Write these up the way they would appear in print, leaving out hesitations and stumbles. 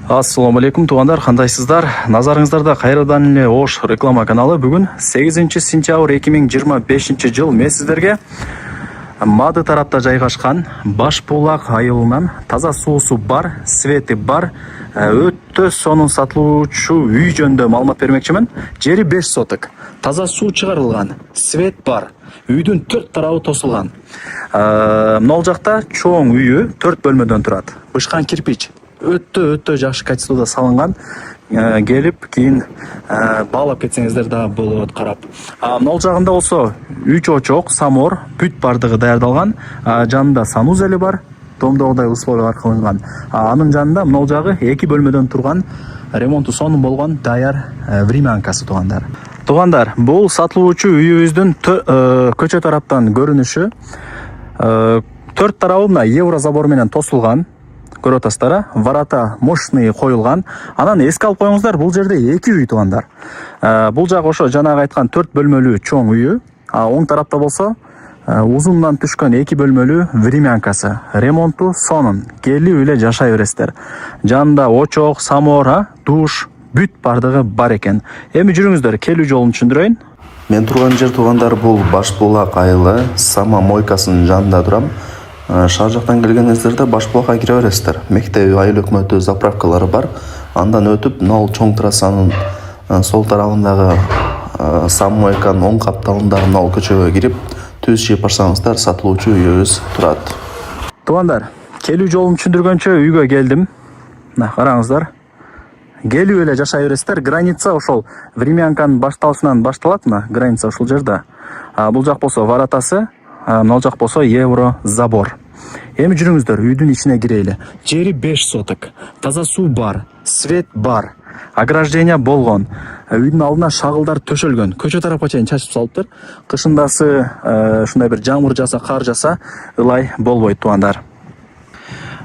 Ассаламу алейкум туугандар, кандайсыздар? Назарыңыздарда кайрадан эле Ош реклама каналы. Бүгүн 8 сентябрь 2025 жыл мен сиздерге Мады тарапта жайгашкан Баш Булак айылынан таза суусу бар, свети бар, өтө сонун сатылуучу үй жөнүндө маалымат бермекчимин. Жери 5 соток, таза суу чыгарылган, свет бар, үйдүн 4 тарабы тосулган. Мына жакта чоң үйү 4 бөлмөдөн турат. Бышкан кирпич өтө жакшы качествода салынган. Келип кийин баалап кетсеңиздер да болот карап. Мына жагында болсо 3 очок, самор, бүт бардыгы даярдалган. Жанында санузели бар, домдогудай условиялар кылынган. Анын жанында мына жагы 2 бөлмөдөн турган, ремонту сонун болгон даяр времянкасы туугандар. Туугандар, бул сатылуучу үйүбүздүн көчө тараптан көрүнүшү. 4 тарабы мына евро забор менен тосулган. Көрүп атасыздар, варата мощный коюлган. Анан эске алып коюңуздар, бул жерде 2 үй туугандар. Бул жак ошо жанагы айткан 4 бөлмөлүү чоң үйү. Оң тарапта болсо узундан түшкөн 2 бөлмөлүү времянкасы. Ремонту сонун, келип эле жашай бересиздер. Жанында очок, самор, душ, бүт бардыгы бар экен. Эми жүрүңүздөр, келүү жолун түшүндүрөйүн. Мен турган жер туугандар бул Баш Булак айылы, Сама мойкасынын жанында турам. Шаар жактан келгениңиздерде Баш Булакка кире бересиздер. Мектеби, айыл өкмөтү заправкалары бар. Андан өтүп, мына чоң трассанын сол тарабындагы Сама мойканын оң капталындагы мына көчөгө кирип, түз жеп барсаңыздар сатылуучу үйүбүз турат. Туугандар, келүү жолун түшүндүргөнчө үйгө келдим. Мына караңыздар. Келип эле жашай бересиздер. Граница ошол времянканын башталышынан башталат, мына граница ушул жерде. Бул жак болсо варатасы, мына жак болсо евро забор. Эми жүрүңүздөр, үйдүн ичине кирели. Жери 5 соток, таза суу бар, свет бар, ограждение болгон. Үйдүн алдына шагылдар төшөлгөн. Көчө тарапка чейин чачып салыптыр. Кышындасы ушундай бир жамгыр жаса, кар жаса, ылай болбойт туугандар.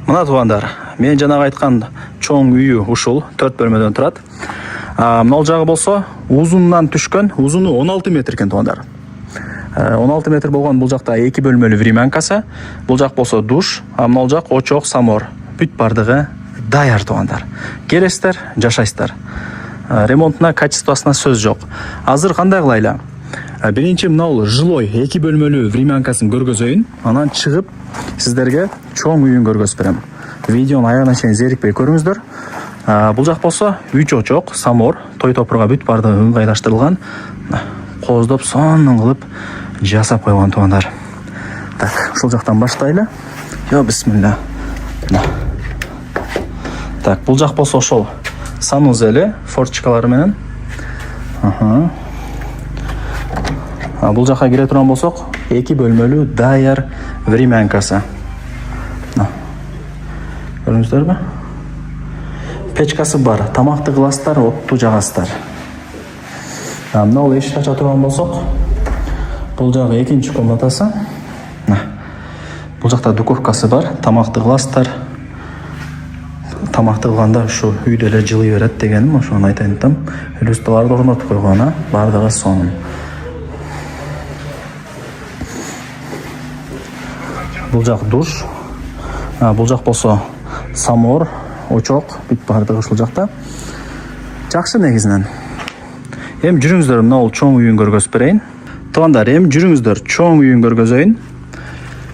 Мына туугандар, мен жанагы айткан чоң үйү ушул 4 бөлмөдөн турат. Мына жагы болсо узундан түшкөн, узуну 16 метр экен туугандар. 16 метр болгон бул жакта 2 бөлмөлүү времянкасы, бул жак болсо душ, мына жак очок, самор, бүт бардыгы даяр туугандар. Келесиздер, жашайсыздар. Ремонтуна, качествосуна сөз жок. Азыр кандай кылайлы? Биринчи мына жилой 2 бөлмөлүү времянкасын көргөзөйүн, анан чыгып сиздерге чоң үйүн көргөзүп берем. Видеону аягына чейин зерикпей көрүңүздөр. Бул жак болсо 3 очок, самор, той топурга бүт бардыгы ыңгайлаштырылган. Кооздоп сонун кылып жасап койгон туугандар. Так, ушул жактан баштайлы. Бисмилля. Так, бул жак болсо ошол санузели, форточкалары менен. Бул жакка кире турган болсок, 2 бөлмөлүү даяр времянкасы. Көрүңүздөрбү? Печкасы бар, тамакты кыласыздар, отту жагасыздар. Мына эшик ача турган болсок, бул жагы экинчи комнатасы. Бул жакта духовкасы бар, тамакты кыласыздар. Тамакты кылганда ушу үйдө эле жылый берет дегеним, ошону айтайын атам. Люстраларды орнотуп койгон, бардыгы сонун. Бул жак душ. Бул жак болсо самор, очок, бүт бардыгы ушул жакта. Жакшы негизинен. Эми жүрүңүздөр, мына чоң үйүн көргөзүп берейин. Туугандар, эми жүрүңүздөр, чоң үйүн көргөзөйүн.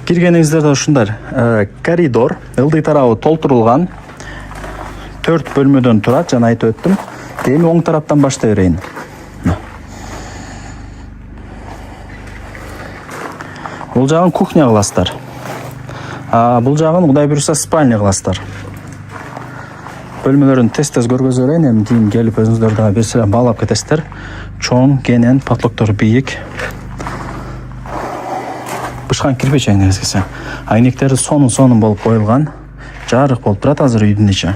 Киргениңиздерде ушундай коридор, ылдый тарабы толтурулган. 4 бөлмөдөн турат, жана айтып өттүм. Эми оң тараптан баштай берейин. Бул жагын кухня кыласыздар. Бул жагын Кудай буйруса спальня кыласыздар. Бөлмөлөрүн тез-тез көргөзөп берейин, эми кийин келип өзүңүздөр дагы берсе баалап кетесиздер. Чоң, кенен, потолоктор бийик. Бышкан кирпич негизгиси. Айнектери сонун болуп коюлган. Жарык болуп турат азыр үйдүн ичи.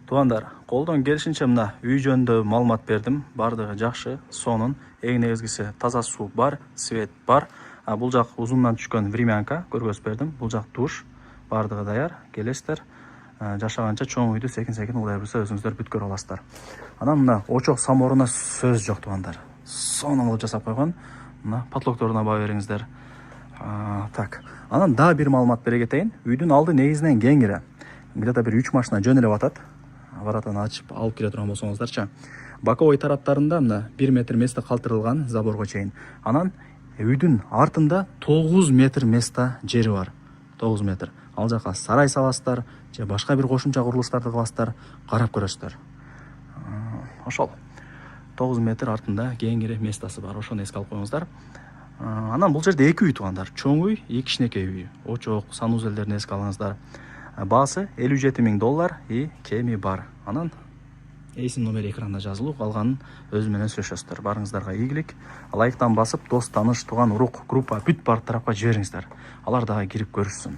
Туугандар, колдон келишинче мына үй жөнүндө маалымат бердим. Бардыгы жакшы, сонун. Эң негизгиси таза суу бар, свет бар. Бул жак узундан түшкөн времянка көргөзүп бердим. Бул жак душ, бардыгы даяр. Келесиздер, жашаганча чоң үйдү секин Кудай буйруса өзүңүздөр бүт көрө аласыздар. Анан мына очок саморуна сөз жок туугандар. Сонун кылып жасап койгон. Мына потолокторуна баа бериңиздер. Так. Анан дагы бир маалымат бере кетейин. Үйдүн алды негизинен кеңири. Где-то бир 3 машина жөнөлүп атат. Воротаны ачып алып келе турган болсоңуздарчы. Боковой тараптарында мына 1 метр место калтырылган заборго чейин. Анан үйдүн артында 9 метр место жери бар. 9 метр. Ал жака сарай саласыздар же башка бир кошумча курулуштарды кыласыздар, карап көрөсүздөр. Ошол 9 метр артында кеңири местасы бар. Ошону эске алып коюңуздар. Анан бул жерде 2 үй туугандар. Чоң үй, 2 кичинекей үй. Очок, санузелдерин эске алыңыздар. Баасы $57,000 и кеми бар. Анан эсим номери экранда жазылуу, калганын өзү менен сүйлөшөсүздөр. Барыңыздарга ийгилик. Лайктан басып, дос, тааныш, тууган, урук, группа бүт бар тарапка жибериңиздер. Алар дагы кирип көрүшсүн.